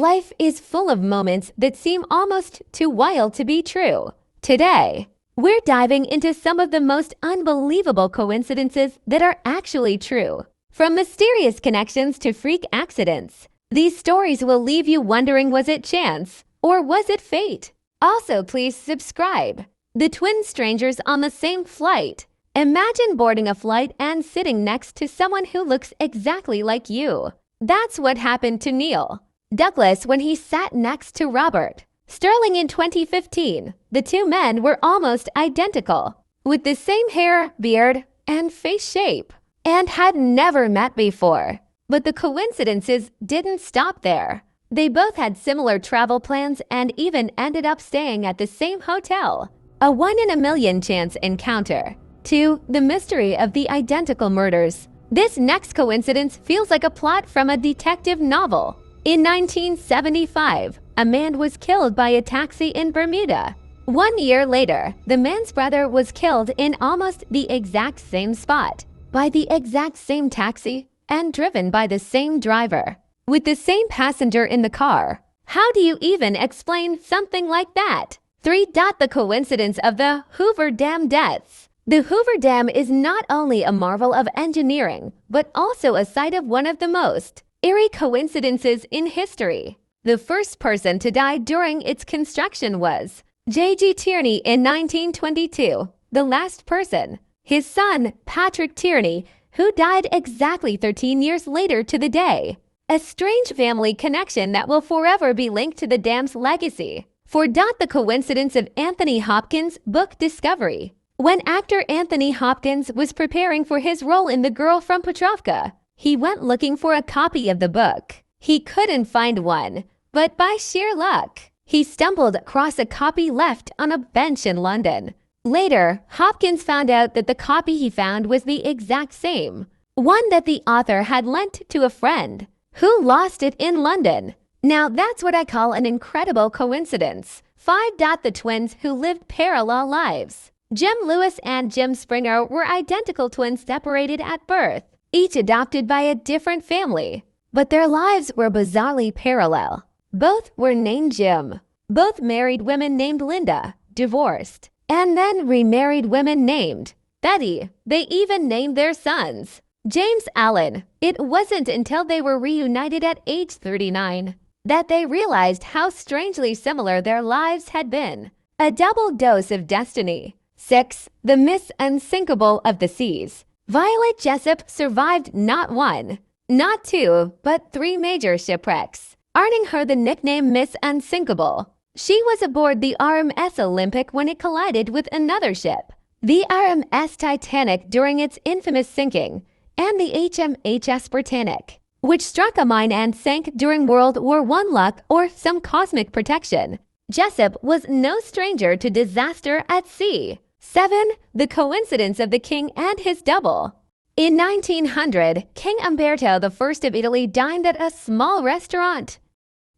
Life is full of moments that seem almost too wild to be true. Today, we're diving into some of the most unbelievable coincidences that are actually true. From mysterious connections to freak accidents, these stories will leave you wondering, was it chance or was it fate? Also, please subscribe. The twin strangers on the same flight. Imagine boarding a flight and sitting next to someone who looks exactly like you. That's what happened to Neil Douglas when he sat next to Robert Sterling in 2015. The two men were almost identical, with the same hair, beard, and face shape, and had never met before. But the coincidences didn't stop there. They both had similar travel plans and even ended up staying at the same hotel. A one-in-a-million chance encounter. 2. The mystery of the identical murders. This next coincidence feels like a plot from a detective novel. In 1975, a man was killed by a taxi in Bermuda. 1 year later, the man's brother was killed in almost the exact same spot, by the exact same taxi, and driven by the same driver, with the same passenger in the car. How do you even explain something like that? 3. The coincidence of the Hoover Dam deaths. The Hoover Dam is not only a marvel of engineering, but also a site of one of the most eerie coincidences in history. The first person to die during its construction was J.G. Tierney in 1922, the last person, his son, Patrick Tierney, who died exactly 13 years later to the day. A strange family connection that will forever be linked to the dam's legacy. 4. The coincidence of Anthony Hopkins' book Discovery. When actor Anthony Hopkins was preparing for his role in The Girl from Petrovka, he went looking for a copy of the book. He couldn't find one, but by sheer luck, he stumbled across a copy left on a bench in London. Later, Hopkins found out that the copy he found was the exact same, one that the author had lent to a friend, who lost it in London. Now that's what I call an incredible coincidence. 5. The twins who lived parallel lives. Jim Lewis and Jim Springer were identical twins separated at birth, each adopted by a different family. But their lives were bizarrely parallel. Both were named Jim. Both married women named Linda, divorced, and then remarried women named Betty. They even named their sons James Allen. It wasn't until they were reunited at age 39 that they realized how strangely similar their lives had been. A double dose of destiny. 6. The Miss Unsinkable of the Seas. Violet Jessup survived not one, not two, but 3 major shipwrecks, earning her the nickname Miss Unsinkable. She was aboard the RMS Olympic when it collided with another ship, the RMS Titanic, during its infamous sinking, and the HMHS Britannic, which struck a mine and sank during World War I luck or some cosmic protection. Jessup was no stranger to disaster at sea. 7. The coincidence of the king and his double. In 1900, King Umberto I of Italy dined at a small restaurant,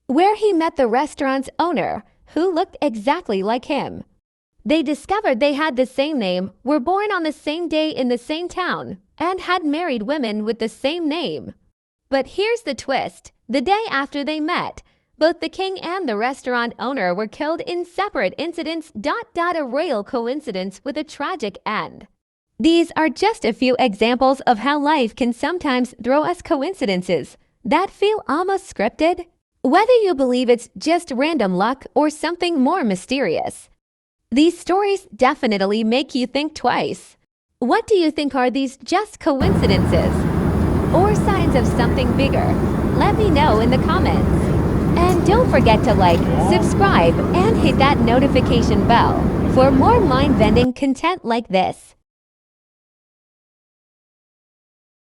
where he met the restaurant's owner, who looked exactly like him. They discovered they had the same name, were born on the same day in the same town, and had married women with the same name. But here's the twist. The day after they met, both the king and the restaurant owner were killed in separate incidents. A royal coincidence with a tragic end. These are just a few examples of how life can sometimes throw us coincidences that feel almost scripted. Whether you believe it's just random luck or something more mysterious, these stories definitely make you think twice. What do you think? Are these just coincidences or signs of something bigger? Let me know in the comments. And don't forget to like, subscribe, and hit that notification bell for more mind-bending content like this.